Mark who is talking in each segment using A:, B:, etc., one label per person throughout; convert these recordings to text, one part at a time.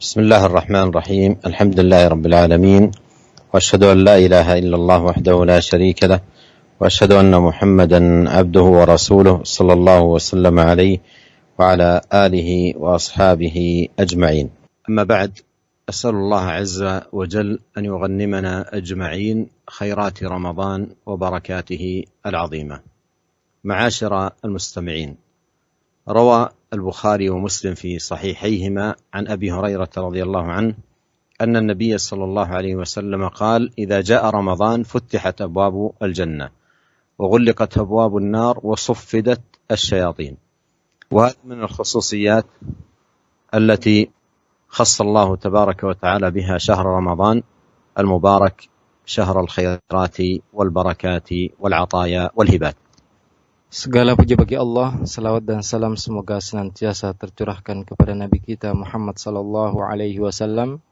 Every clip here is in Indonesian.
A: بسم الله الرحمن الرحيم. الحمد لله رب العالمين، وأشهد أن لا إله إلا الله وحده لا شريك له، وأشهد أن محمدا عبده ورسوله صلى الله وسلم عليه وعلى آله وأصحابه أجمعين. أما بعد، أسأل الله عز وجل أن يغنمنا أجمعين خيرات رمضان وبركاته العظيمة. معاشر المستمعين، روى البخاري ومسلم في صحيحيهما عن أبي هريرة رضي الله عنه أن النبي صلى الله عليه وسلم قال: إذا جاء رمضان فتحت أبواب الجنة وغلقت أبواب النار وصفدت الشياطين. وهذا من الخصوصيات التي خص الله تبارك وتعالى بها شهر رمضان المبارك، شهر الخيرات والبركات والعطايا والهبات.
B: Segala puji bagi Allah, salawat dan salam semoga senantiasa tercurahkan kepada Nabi kita Muhammad sallallahu alaihi wasallam,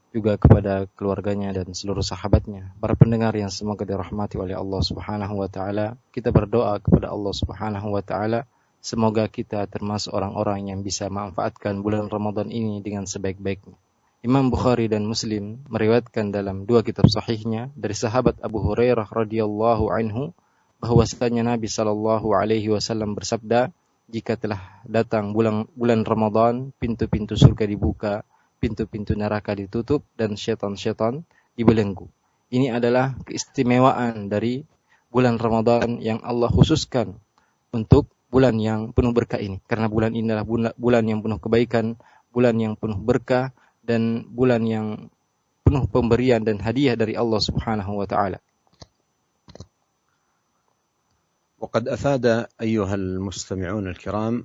B: juga kepada keluarganya dan seluruh sahabatnya. Para pendengar yang semoga dirahmati oleh Allah Subhanahu wa taala, kita berdoa kepada Allah Subhanahu wa taala semoga kita termasuk orang-orang yang bisa memanfaatkan bulan Ramadan ini dengan sebaik-baiknya. Imam Bukhari dan Muslim meriwayatkan dalam dua kitab sahihnya dari sahabat Abu Hurairah radhiyallahu anhu bahwasanya Nabi sallallahu alaihi wasallam bersabda, jika telah datang bulan Ramadan, pintu-pintu surga dibuka, pintu-pintu neraka ditutup, dan syaitan-syaitan dibelenggu. Ini adalah keistimewaan dari bulan Ramadan yang Allah khususkan untuk bulan yang penuh berkah ini. Karena bulan ini adalah bulan yang penuh kebaikan, bulan yang penuh berkah, dan bulan yang penuh pemberian dan hadiah dari Allah Subhanahu wa taala.
A: وقد أفاد أيها المستمعون الكرام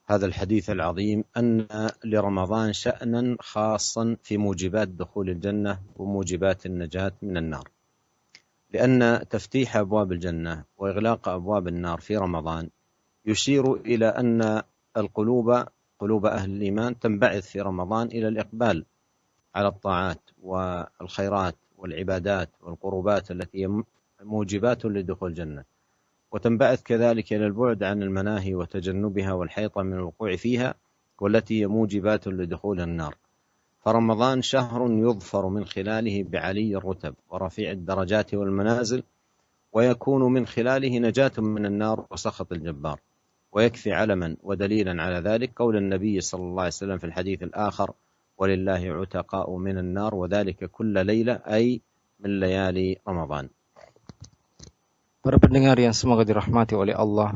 A: هذا الحديث العظيم أن لرمضان شأنا خاصا في موجبات دخول الجنة وموجبات النجاة من النار، لأن تفتيح أبواب الجنة وإغلاق أبواب النار في رمضان يشير إلى أن قلوب أهل الإيمان تنبعث في رمضان إلى الإقبال على الطاعات والخيرات والعبادات والقربات التي موجبات لدخول الجنة، وتنبعث كذلك إلى البعد عن المناهي وتجنبها والحيطة من الوقوع فيها، والتي هي موجبات لدخول النار. فرمضان شهر يظفر من خلاله بعلي الرتب ورفيع الدرجات والمنازل، ويكون من خلاله نجاة من النار وسخط الجبار. ويكفي علما ودليلا على ذلك قول النبي صلى الله عليه وسلم في الحديث الآخر: ولله عتقاء من النار وذلك كل ليلة، أي من ليالي رمضان.
B: Para pendengar yang semoga dirahmati oleh Allah,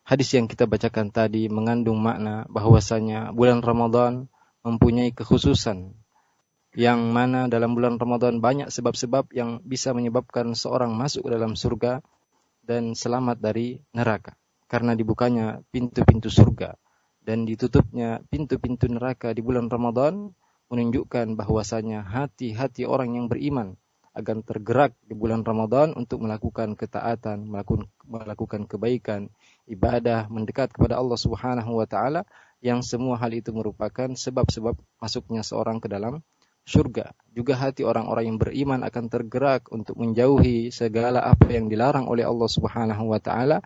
B: hadis yang kita bacakan tadi mengandung makna bahwasanya bulan Ramadan mempunyai kekhususan, yang mana dalam bulan Ramadan banyak sebab-sebab yang bisa menyebabkan seorang masuk ke dalam surga dan selamat dari neraka. Karena dibukanya pintu-pintu surga dan ditutupnya pintu-pintu neraka di bulan Ramadan menunjukkan bahwasanya hati-hati orang yang beriman akan tergerak di bulan Ramadan untuk melakukan ketaatan, melakukan kebaikan, ibadah, mendekat kepada Allah Subhanahu wa taala, yang semua hal itu merupakan sebab-sebab masuknya seorang ke dalam surga. Juga hati orang-orang yang beriman akan tergerak untuk menjauhi segala apa yang dilarang oleh Allah Subhanahu wa taala,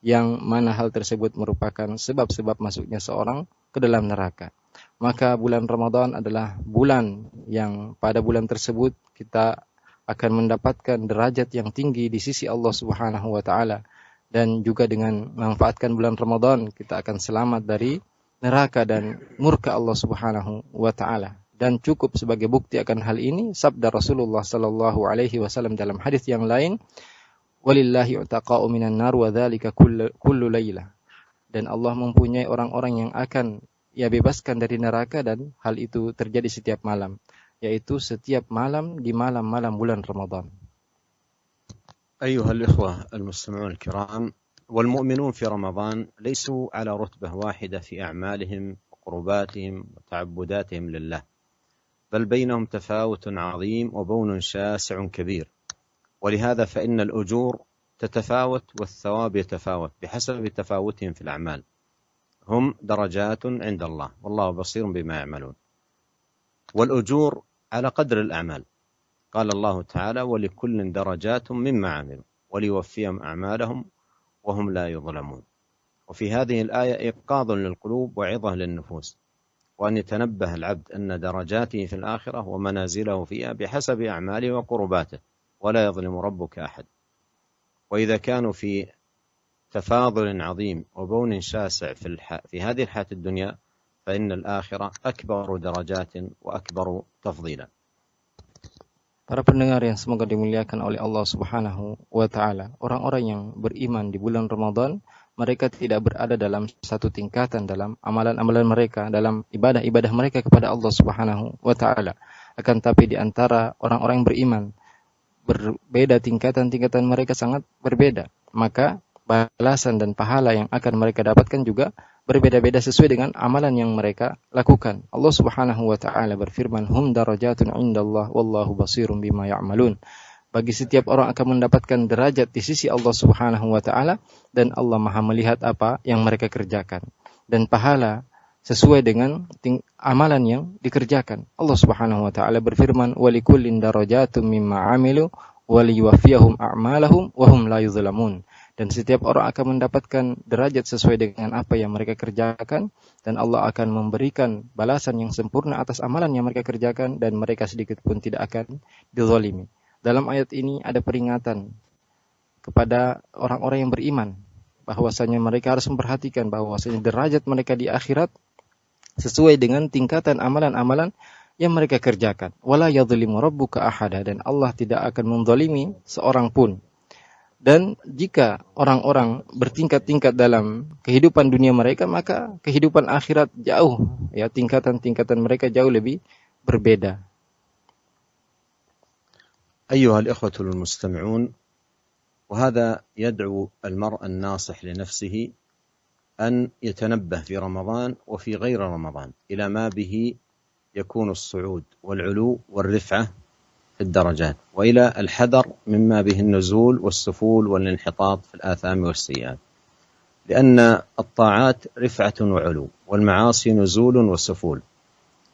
B: yang mana hal tersebut merupakan sebab-sebab masuknya seorang ke dalam neraka. Maka bulan Ramadan adalah bulan yang pada bulan tersebut kita akan mendapatkan derajat yang tinggi di sisi Allah Subhanahu wa taala, dan juga dengan memanfaatkan bulan Ramadan kita akan selamat dari neraka dan murka Allah Subhanahu wa taala. Dan cukup sebagai bukti akan hal ini sabda Rasulullah sallallahu alaihi wasallam dalam hadis yang lain, walillahi utaqa'u minan nar wa dzalika kullu lailah. Dan Allah mempunyai orang-orang yang akan ia bebaskan dari neraka, dan hal itu terjadi setiap malam, yaitu setiap malam di malam-malam bulan Ramadan.
A: أيها الإخوة المستمعون الكرام، والمؤمنون في رمضان ليسوا على رتبة واحدة في أعمالهم وقرباتهم وتعبداتهم لله، بل بينهم تفاوت عظيم وبون شاسع كبير. ولهذا فإن الأجور تتفاوت والثواب يتفاوت بحسب تفاوتهم في الأعمال. هم درجات عند الله والله بصير بما يعملون، والأجور على قدر الأعمال. قال الله تعالى: ولكل درجات مما عملوا وليوفيهم أعمالهم وهم لا يظلمون. وفي هذه الآية إيقاظ للقلوب وعظة للنفوس وأن يتنبه العبد أن درجاته في الآخرة ومنازله فيها بحسب أعماله وقرباته، ولا يظلم ربك أحد. وإذا كانوا في تفاضل عظيم وبون شاسع في هذه الحياة الدنيا، فإن الآخرة أكبر درجات وأكبر تفضيلا.
B: Para pendengar yang semoga dimuliakan oleh Allah Subhanahu wa taala, orang-orang yang beriman di bulan Ramadan, mereka tidak berada dalam satu tingkatan dalam amalan-amalan mereka, dalam ibadah-ibadah mereka kepada Allah Subhanahu wa taala. Akan tapi di antara orang-orang yang beriman, berbeda tingkatan-tingkatan mereka sangat berbeda. Maka balasan dan pahala yang akan mereka dapatkan juga berbeda-beda sesuai dengan amalan yang mereka lakukan. Allah Subhanahu wa taala berfirman, "Hum darajatun 'indallah wallahu basirun bima ya'malun." Bagi setiap orang akan mendapatkan derajat di sisi Allah Subhanahu wa taala, dan Allah Maha melihat apa yang mereka kerjakan. Dan pahala sesuai dengan amalan yang dikerjakan. Allah Subhanahu wa taala berfirman, "Walikullin darajatun mimma 'amilu waliyuwaffiyahum a'malahum wa hum la yuzlamun." Dan setiap orang akan mendapatkan derajat sesuai dengan apa yang mereka kerjakan, dan Allah akan memberikan balasan yang sempurna atas amalan yang mereka kerjakan, dan mereka sedikit pun tidak akan dizalimi. Dalam ayat ini ada peringatan kepada orang-orang yang beriman, bahwasanya mereka harus memperhatikan bahwasanya derajat mereka di akhirat sesuai dengan tingkatan amalan-amalan yang mereka kerjakan. Wala yadhlimu rabbuka ahada, dan Allah tidak akan menzalimi seorang pun. Dan jika orang-orang bertingkat-tingkat dalam kehidupan dunia mereka, maka kehidupan akhirat jauh, ya, tingkatan-tingkatan mereka jauh lebih berbeda.
A: أيها الإخوة المستمعون، وهذا يدعو المرء الناصح لنفسه أن يتنبه في رمضان وفي غير رمضان إلى ما به يكون الصعود والعلو والرفعة في الدرجات، وإلى الحذر مما به النزول والسفول والانحطاط في الآثام والسيئات، لأن الطاعات رفعة وعلو، والمعاصي نزول وسفول،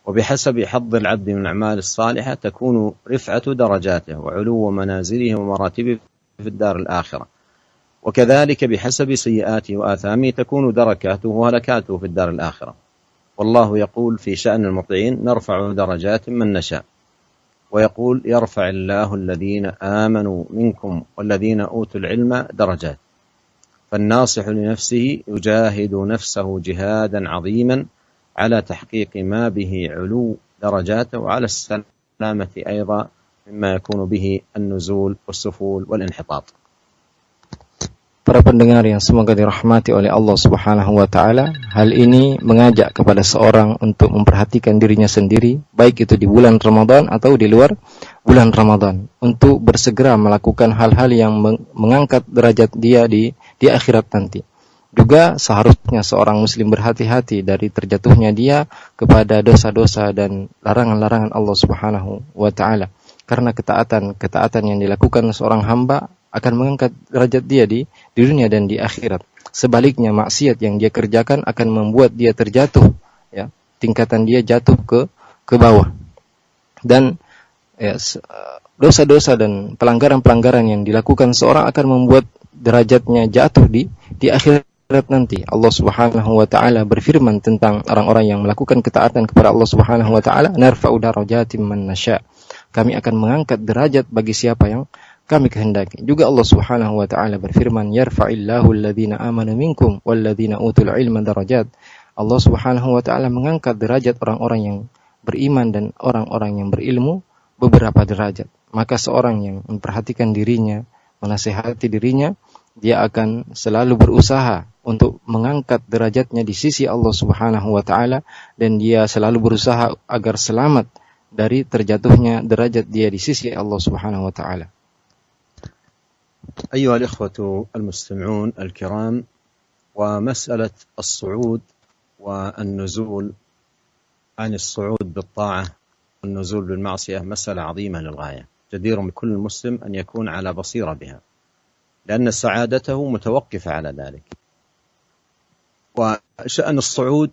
A: وبحسب حظ العبد من الأعمال الصالحة تكون رفعة درجاته وعلو منازله ومراتبه في الدار الآخرة، وكذلك بحسب سيئاته وآثامه تكون دركاته وهلكاته في الدار الآخرة. والله يقول في شأن المطيعين: نرفع درجات من نشاء، ويقول: يرفع الله الذين آمنوا منكم والذين أوتوا العلم درجات. فالناصح لنفسه يجاهد نفسه جهادا عظيما على تحقيق ما به علو درجاته، وعلى السلامة أيضا مما يكون به النزول والسفول والانحطاط.
B: Para pendengar yang semoga dirahmati oleh Allah Subhanahu wa taala, hal ini mengajak kepada seorang untuk memperhatikan dirinya sendiri, baik itu di bulan Ramadan atau di luar bulan Ramadan, untuk bersegera melakukan hal-hal yang mengangkat derajat dia di akhirat nanti. Juga seharusnya seorang muslim berhati-hati dari terjatuhnya dia kepada dosa-dosa dan larangan-larangan Allah Subhanahu wa taala. Karena ketaatan yang dilakukan seorang hamba akan mengangkat derajat dia di dunia dan di akhirat. Sebaliknya, maksiat yang dia kerjakan akan membuat dia terjatuh, ya, tingkatan dia jatuh ke bawah. Dan ya, dosa-dosa dan pelanggaran-pelanggaran yang dilakukan seorang akan membuat derajatnya jatuh di akhirat nanti. Allah Subhanahu wa taala berfirman tentang orang-orang yang melakukan ketaatan kepada Allah Subhanahu wa taala, "Narfa'u darajatin man nasya." Kami akan mengangkat derajat bagi siapa yang kami kehendaki. Juga Allah Subhanahu wa taala berfirman, "Yarfa'illahu alladhina amanu minkum walladhina utul ilma darajat." Allah Subhanahu wa taala mengangkat derajat orang-orang yang beriman dan orang-orang yang berilmu beberapa derajat. Maka seorang yang memperhatikan dirinya, menasihati dirinya, dia akan selalu berusaha untuk mengangkat derajatnya di sisi Allah Subhanahu wa taala, dan dia selalu berusaha agar selamat dari terjatuhnya derajat dia di sisi Allah Subhanahu wa taala.
A: أيها الإخوة المستمعون الكرام، ومسألة الصعود والنزول عن الصعود بالطاعة والنزول بالمعصية مسألة عظيمة للغاية، جدير بكل مسلم أن يكون على بصيرة بها، لأن سعادته متوقفة على ذلك. وشأن الصعود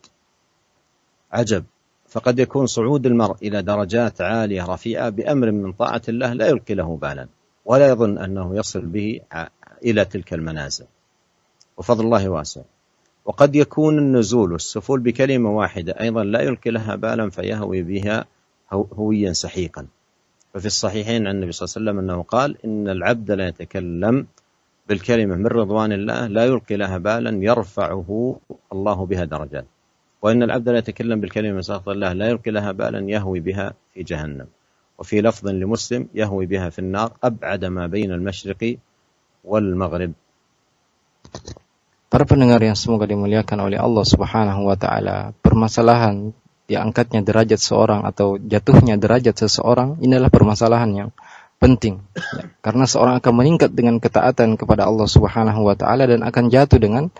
A: عجب، فقد يكون صعود المرء إلى درجات عالية رفيعة بأمر من طاعة الله لا يلقي له بالا، ولا يظن أنه يصل به إلى تلك المنازل، وفضل الله واسع. وقد يكون النزول والسفول بكلمة واحدة أيضا لا يلقي لها بالا فيهوي بها هويا سحيقا. ففي الصحيحين عن النبي صلى الله عليه وسلم أنه قال إن العبد لا يتكلم بالكلمة من رضوان الله لا يلقي لها بالا يرفعه الله بها درجات، وإن العبد لا يتكلم بالكلمة من سخط الله لا يلقي لها بالا يهوي بها في جهنم. وفي لفظ لمسلم يهوي بها في النار أبعد ما بين المشرق والمغرب.
B: Para pendengar yang semoga dimuliakan oleh Allah Subhanahu wa taala, permasalahan diangkatnya derajat seorang atau jatuhnya derajat seseorang ini adalah permasalahan yang penting. Ya, karena seorang akan meningkat dengan ketaatan kepada Allah Subhanahu wa taala dan akan jatuh dengan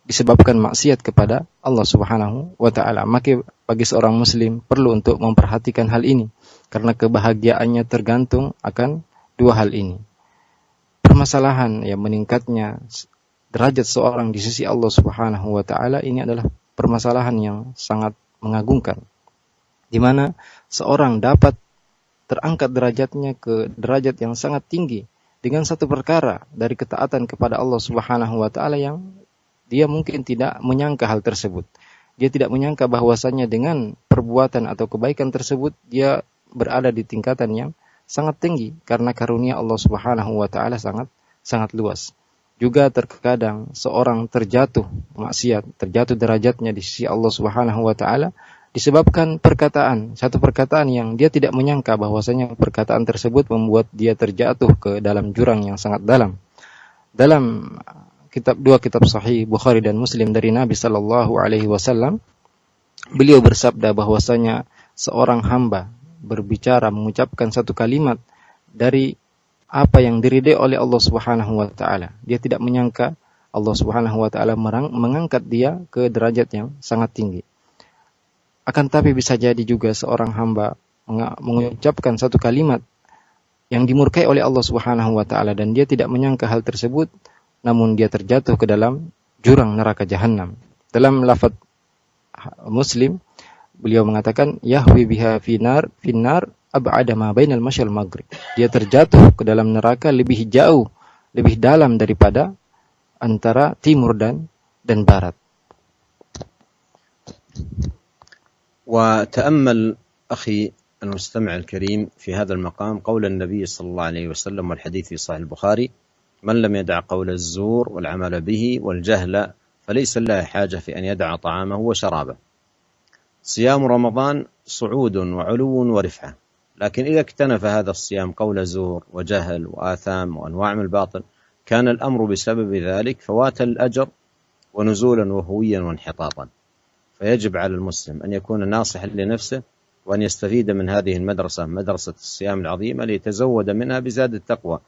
B: disebabkan maksiat kepada Allah Subhanahu wa taala. Maka bagi seorang muslim perlu untuk memperhatikan hal ini karena kebahagiaannya tergantung akan dua hal ini. Permasalahan yang meningkatnya derajat seorang di sisi Allah Subhanahu wa taala ini adalah permasalahan yang sangat mengagumkan, di mana seorang dapat terangkat derajatnya ke derajat yang sangat tinggi dengan satu perkara dari ketaatan kepada Allah Subhanahu wa taala yang dia mungkin tidak menyangka hal tersebut. Dia tidak menyangka bahwasanya dengan perbuatan atau kebaikan tersebut dia berada di tingkatan yang sangat tinggi karena karunia Allah Subhanahu wa taala sangat luas. Juga terkadang seorang terjatuh maksiat, terjatuh derajatnya di sisi Allah Subhanahu wa taala disebabkan satu perkataan yang dia tidak menyangka bahwasanya perkataan tersebut membuat dia terjatuh ke dalam jurang yang sangat dalam. Dalam dua kitab sahih Bukhari dan Muslim dari Nabi sallallahu alaihi wasallam, beliau bersabda bahwasanya seorang hamba berbicara mengucapkan satu kalimat dari apa yang diridai oleh Allah Subhanahu wa taala. Dia tidak menyangka Allah Subhanahu wa taala mengangkat dia ke derajat yang sangat tinggi. Akan tapi bisa jadi juga seorang hamba mengucapkan satu kalimat yang dimurkai oleh Allah Subhanahu wa taala dan dia tidak menyangka hal tersebut, namun dia terjatuh ke dalam jurang neraka jahanam. Dalam lafaz Muslim, beliau mengatakan yahwi biha finnar ab'ada ma bainal masyal maghrib. Dia terjatuh ke dalam neraka lebih jauh, lebih dalam daripada antara timur dan barat.
A: وتأمل أخي المستمع الكريم في هذا المقام قول النبي صلى الله عليه وسلم والحديث في صحيح البخاري: من لم يدع قول الزور والعمل به والجهل فليس لله حاجة في أن يدع طعامه وشرابه. صيام رمضان صعود وعلو ورفعة، لكن إذا اكتنف هذا الصيام قول زور وجهل وآثام وأنواع من الباطل كان الأمر بسبب ذلك فواتا الأجر ونزولا وهويا وانحطاطا. فيجب على المسلم أن يكون ناصحا لنفسه وأن يستفيد من هذه المدرسة، مدرسة الصيام العظيمة، ليتزود منها بزاد التقوى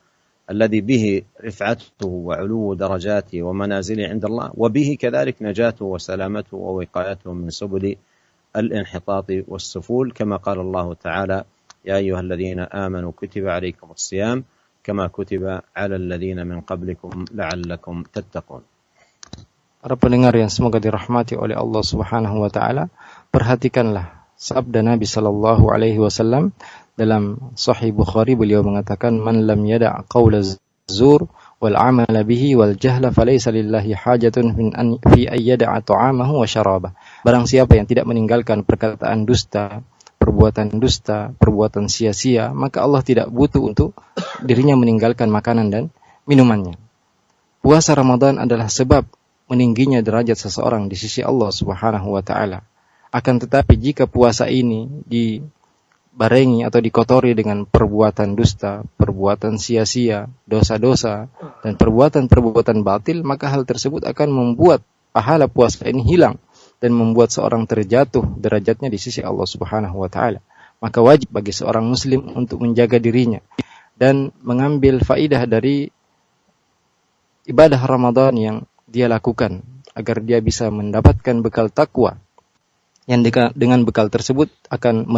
A: الذي به رفعته وعلو درجاته ومنازله عند الله، وبه كذلك نجاته وسلامته ووقايته من سبل الانحطاط والسفول، كما قال الله تعالى: يا أيها الذين آمنوا كتب عليكم الصيام كما كتب على الذين من قبلكم لعلكم تتقون.
B: Para pendengar yang semoga dirahmati oleh Allah Subhanahu wa taala, perhatikanlah sabda Nabi sallallahu alaihi wasallam dalam Sahih Bukhari. Beliau mengatakan, "Man lam yada' qaula zur wal 'amala bihi wal jahla falaysa lillahi hajatun fi an yada'a ta'amahu wa syarabah." Barang siapa yang tidak meninggalkan perkataan dusta, perbuatan sia-sia, maka Allah tidak butuh untuk dirinya meninggalkan makanan dan minumannya. Puasa Ramadan adalah sebab meningginya derajat seseorang di sisi Allah Subhanahu wa taala. Akan tetapi jika puasa ini dibarengi atau dikotori dengan perbuatan dusta, perbuatan sia-sia, dosa-dosa dan perbuatan batil, maka hal tersebut akan membuat pahala puasa ini hilang dan membuat seorang terjatuh derajatnya di sisi Allah Subhanahu wa taala. Maka wajib bagi seorang muslim untuk menjaga dirinya dan mengambil faidah dari ibadah Ramadan yang dia lakukan agar dia bisa mendapatkan bekal takwa yang dengan bekal tersebut akan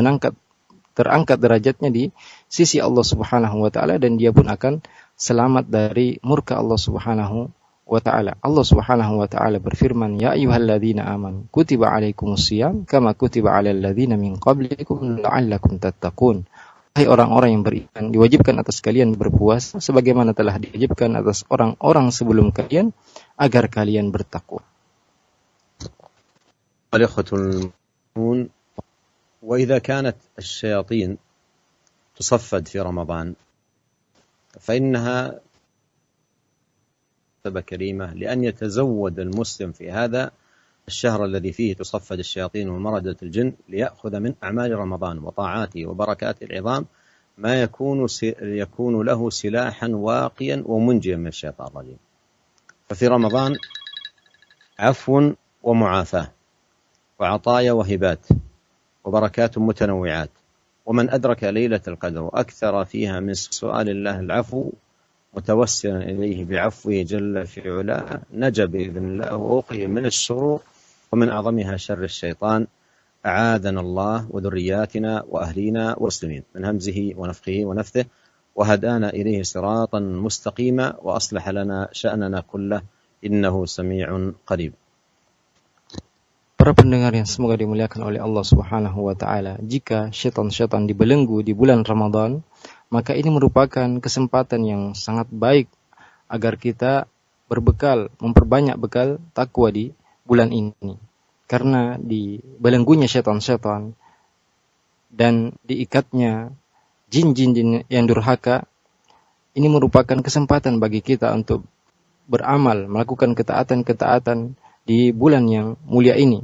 B: terangkat derajatnya di sisi Allah Subhanahu wa taala dan dia pun akan selamat dari murka Allah Subhanahu wa taala. Allah Subhanahu wa taala berfirman, "Ya ayyuhalladzina amanu kutiba alaikumusiyam kama kutiba alal ladzina min qablikum la'allakum tattaqun." Hai orang-orang yang beriman, diwajibkan atas kalian berpuasa sebagaimana telah diwajibkan atas orang-orang sebelum kalian agar kalian bertakwa.
A: الإخوة المؤمنون، وإذا كانت الشياطين تصفد في رمضان فإنها كريمة لأن يتزود المسلم في هذا الشهر الذي فيه تصفد الشياطين ومردة الجن ليأخذ من أعمال رمضان وطاعاته وبركاته العظام ما يكون له سلاحا واقيا ومنجيا من الشيطان الرجيم. ففي رمضان عفو ومعافاة وعطايا وهبات وبركات متنوعات، ومن أدرك ليلة القدر وأكثر فيها من سؤال الله العفو متوسلا إليه بعفوه جل في علاه نجا بإذن الله ووقي من الشرور ومن أعظمها شر الشيطان، أعاذنا الله وذرياتنا وأهلينا والمسلمين من همزه ونفخه ونفثه، وهدانا إليه صراطا مستقيما وأصلح لنا شأننا كله إنه سميع قريب.
B: Para pendengar yang semoga dimuliakan oleh Allah Subhanahu wa taala, jika syaitan-syaitan dibelenggu di bulan Ramadan, maka ini merupakan kesempatan yang sangat baik agar kita berbekal, memperbanyak bekal takwa di bulan ini. Karena dibelenggunya syaitan-syaitan dan diikatnya jin-jin yang durhaka, ini merupakan kesempatan bagi kita untuk beramal, melakukan ketaatan-ketaatan di bulan yang mulia ini,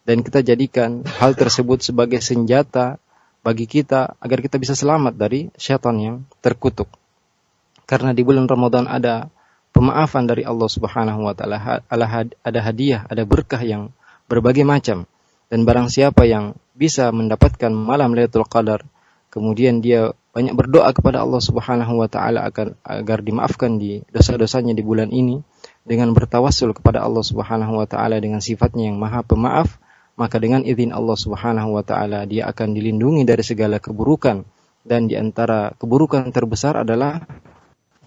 B: dan kita jadikan hal tersebut sebagai senjata bagi kita agar kita bisa selamat dari syaitan yang terkutuk. Karena di bulan Ramadan ada pemaafan dari Allah Subhanahu wa taala, ada hadiah, ada berkah yang berbagai macam, dan barang siapa yang bisa mendapatkan malam Lailatul Qadar kemudian dia banyak berdoa kepada Allah Subhanahu wa taala agar dimaafkan di dosa-dosanya di bulan ini, dengan bertawassul kepada Allah Subhanahu wa taala dengan sifatnya yang Maha Pemaaf, maka dengan izin Allah Subhanahu wa taala dia akan dilindungi dari segala keburukan, dan di antara keburukan terbesar adalah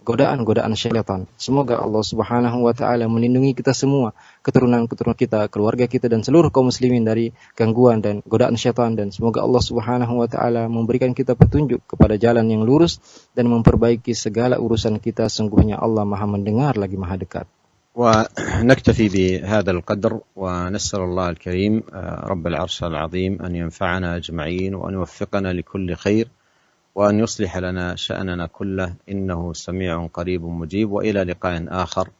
B: godaan-godaan syaitan. Semoga Allah Subhanahu wa taala melindungi kita semua, keturunan-keturunan kita, keluarga kita dan seluruh kaum muslimin dari gangguan dan godaan syaitan, dan semoga Allah Subhanahu wa taala memberikan kita petunjuk kepada jalan yang lurus dan memperbaiki segala urusan kita. Sungguhnya Allah Maha mendengar lagi Maha dekat.
A: ونكتفي بهذا القدر ونسأل الله الكريم رب العرش العظيم أن ينفعنا أجمعين وأن يوفقنا لكل خير وأن يصلح لنا شأننا كله إنه سميع قريب مجيب وإلى لقاء آخر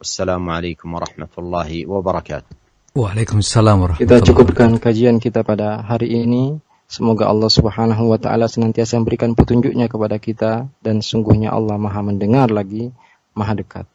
A: والسلام عليكم ورحمة الله وبركاته.
C: Waalaikumsalam warahmatullahi
B: Kita cukupkan kajian kita pada hari ini. Semoga Allah Subhanahu wa taala senantiasa memberikan petunjuknya kepada kita, dan sungguhnya Allah Maha mendengar lagi Maha dekat.